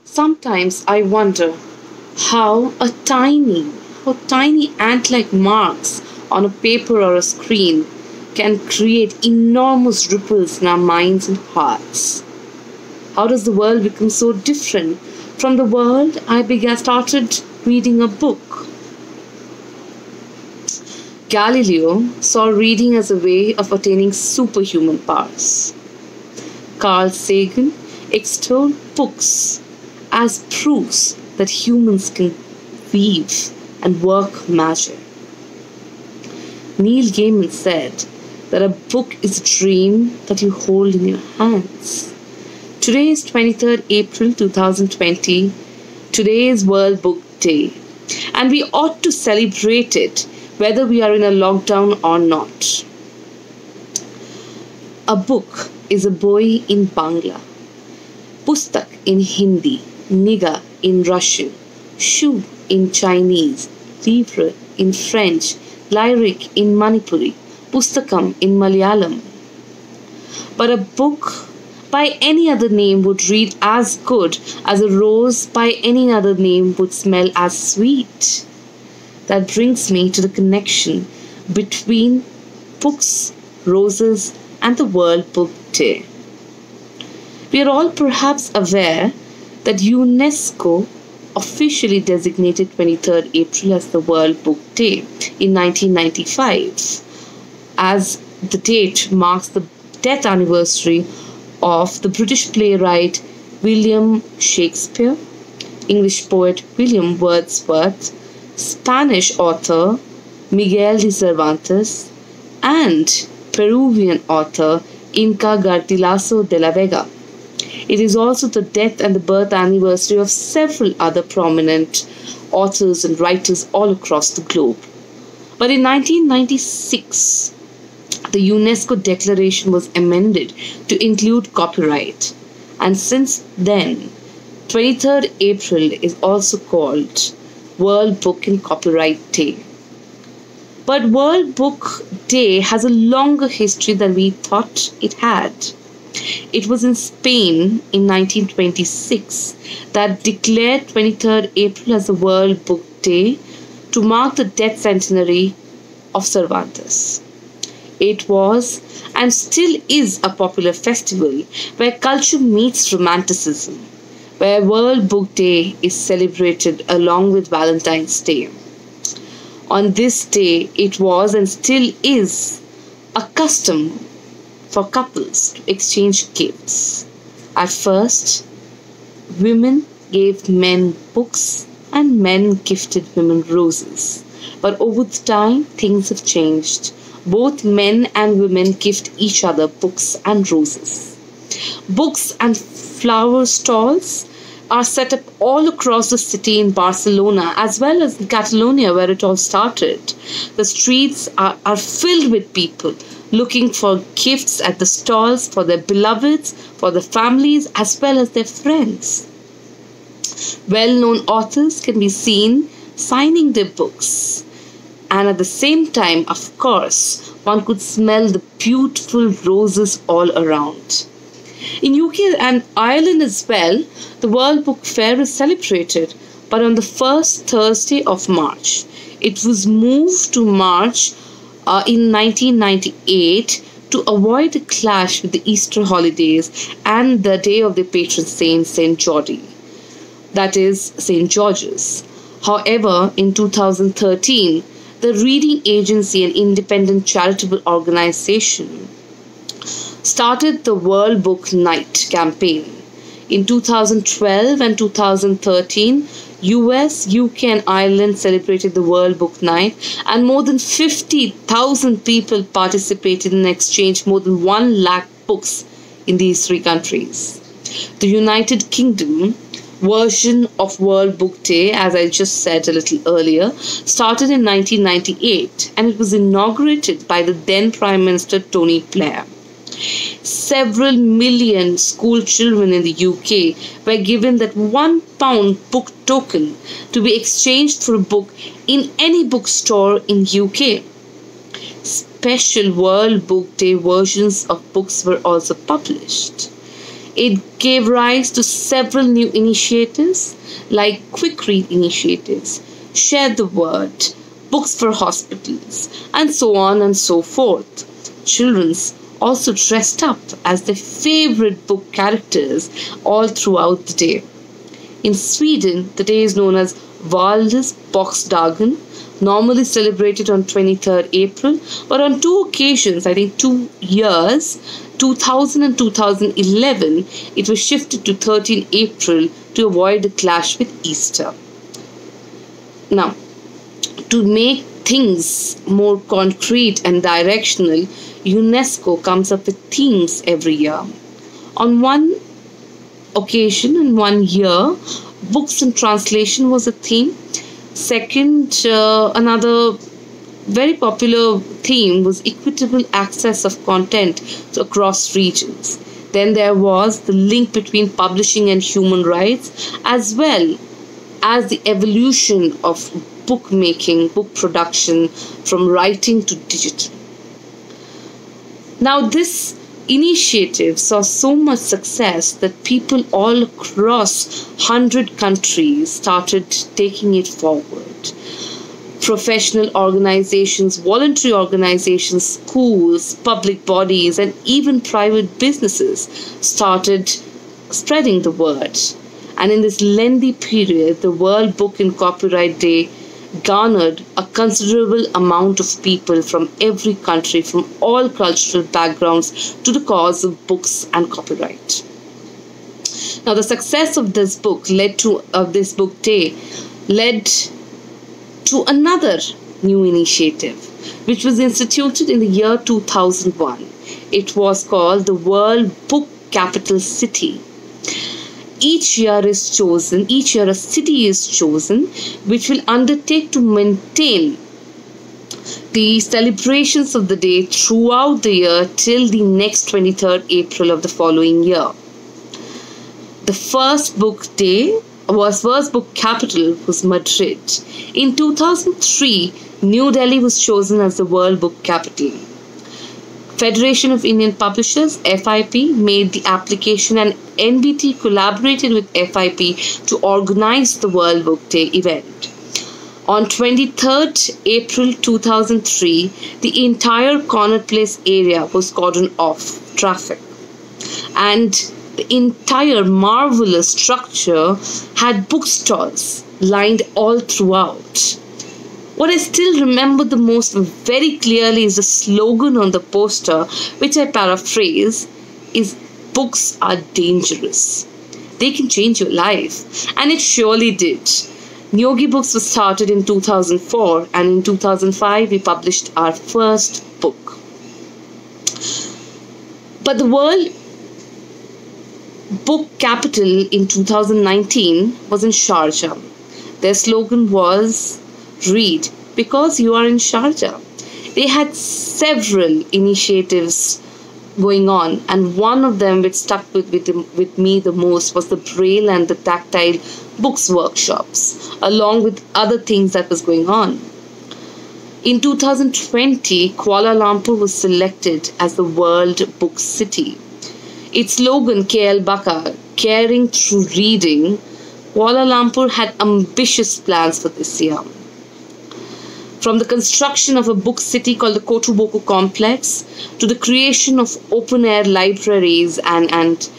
Sometimes I wonder how how tiny ant-like marks on a paper or a screen can create enormous ripples in our minds and hearts. How does the world become so different from the world started reading a book? Galileo saw reading as a way of attaining superhuman powers. Carl Sagan extolled books as proofs that humans can weave and work magic. Neil Gaiman said that a book is a dream that you hold in your hands. Today is 23rd April 2020. Today is World Book Day. And we ought to celebrate it whether we are in a lockdown or not. A book is a boy in Bangla, pustak in Hindi, niga in Russian, shoe in Chinese, livre in French, lyric in Manipuri, pustakam in Malayalam. But a book by any other name would read as good as a rose by any other name would smell as sweet. That brings me to the connection between books, roses, and the World Book Day. We are all perhaps aware that UNESCO officially designated 23rd April as the World Book Day in 1995, as the date marks the death anniversary of the British playwright William Shakespeare, English poet William Wordsworth, Spanish author Miguel de Cervantes, and Peruvian author Inca Garcilaso de la Vega. It is also the death and the birth anniversary of several other prominent authors and writers all across the globe. But in 1996, the UNESCO declaration was amended to include copyright. And since then, 23rd April is also called World Book and Copyright Day. But World Book Day has a longer history than we thought it had. It was in Spain in 1926 that declared 23rd April as the World Book Day to mark the death centenary of Cervantes. It was and still is a popular festival where culture meets romanticism, where World Book Day is celebrated along with Valentine's Day. On this day, it was and still is a custom for couples to exchange gifts. At first, women gave men books and men gifted women roses. But over the time, things have changed. Both men and women gift each other books and roses. Books and flower stalls are set up all across the city in Barcelona as well as in Catalonia, where it all started. The streets are filled with people looking for gifts at the stalls for their beloveds, for their families, as well as their friends. Well-known authors can be seen signing their books. And at the same time, of course, one could smell the beautiful roses all around. In UK and Ireland as well, the World Book Fair is celebrated, but on the first Thursday of March. It was moved to March in 1998 to avoid a clash with the Easter holidays and the day of the patron saint, St. Geordie, that is, St. George's. However, in 2013, the Reading Agency, an independent charitable organization, started the World Book Night campaign. In 2012 and 2013, US, UK and Ireland celebrated the World Book Night, and more than 50,000 people participated and exchanged more than 1 lakh books in these 3 countries. The United Kingdom version of World Book Day, as I just said a little earlier, started in 1998 and it was inaugurated by the then Prime Minister Tony Blair. Several million school children in the UK were given that £1 book token to be exchanged for a book in any bookstore in UK. Special World Book Day versions of books were also published. It gave rise to several new initiatives like quick read initiatives, share the word, books for hospitals, and so on and so forth. Children's also dressed up as their favorite book characters all throughout the day. In Sweden, the day is known as Valdsboksdagen, normally celebrated on 23rd April, but on two occasions, I think 2 years, 2000 and 2011, it was shifted to 13 April to avoid a clash with Easter. Now, to make things more concrete and directional, UNESCO comes up with themes every year. On one occasion, in 1 year, books and translation was a theme. Second, another very popular theme was equitable access of content across regions. Then there was the link between publishing and human rights, as well as the evolution of bookmaking, book production from writing to digital. Now, this initiative saw so much success that people all across 100 countries started taking it forward. Professional organizations, voluntary organizations, schools, public bodies, and even private businesses started spreading the word. And in this lengthy period, the World Book and Copyright Day garnered a considerable amount of people from every country, from all cultural backgrounds, to the cause of books and copyright. Now, the success of this book this book day led to another new initiative, which was instituted in the year 2001. It was called the World Book Capital City. Each year a city is chosen, which will undertake to maintain the celebrations of the day throughout the year till the next 23rd April of the following year. The first book capital was Madrid. In 2003, New Delhi was chosen as the World Book Capital. Federation of Indian Publishers, FIP, made the application, and NBT collaborated with FIP to organize the World Book Day event. On 23rd April 2003, the entire Connaught Place area was cordoned off traffic, and the entire marvelous structure had bookstores lined all throughout. What I still remember the most very clearly is the slogan on the poster, which I paraphrase, is "Books are dangerous. They can change your life." And it surely did. Nyogi Books was started in 2004, and in 2005 we published our first book. But the World Book Capital in 2019 was in Sharjah. Their slogan was "Read because you are in Sharjah." They had several initiatives going on, and one of them which stuck with me the most was the Braille and the Tactile Books workshops, along with other things that was going on. In 2020, Kuala Lumpur was selected as the World Book City. Its slogan, KL Baka, caring through reading, Kuala Lumpur had ambitious plans for this year. From the construction of a book city called the Kotuboko Complex, to the creation of open-air libraries and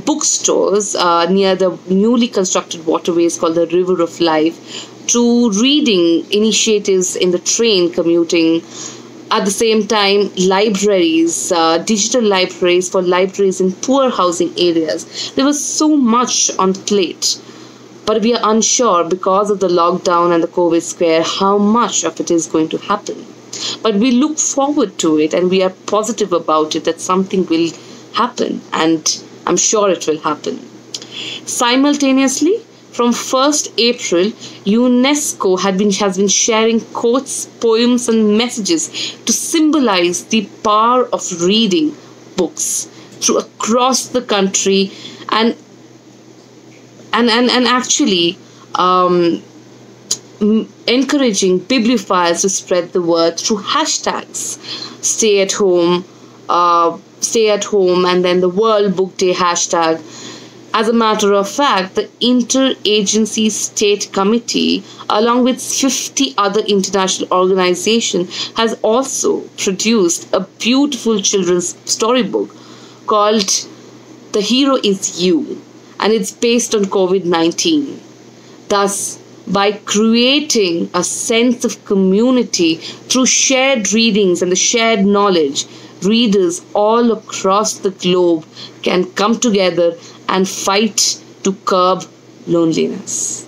bookstores near the newly constructed waterways called the River of Life, to reading initiatives in the train commuting. At the same time, libraries, digital libraries for libraries in poor housing areas. There was so much on the plate. But we are unsure because of the lockdown and the COVID scare how much of it is going to happen. But we look forward to it, and we are positive about it, that something will happen, and I'm sure it will happen. Simultaneously, from 1st April, UNESCO has been sharing quotes, poems, and messages to symbolize the power of reading books through across the country, and actually encouraging bibliophiles to spread the word through hashtags. Stay at home, stay at home, and then the World Book Day hashtag. As a matter of fact, the Interagency State Committee, along with 50 other international organizations, has also produced a beautiful children's storybook called The Hero Is You, and it's based on COVID-19. Thus, by creating a sense of community through shared readings and the shared knowledge, readers all across the globe can come together and fight to curb loneliness.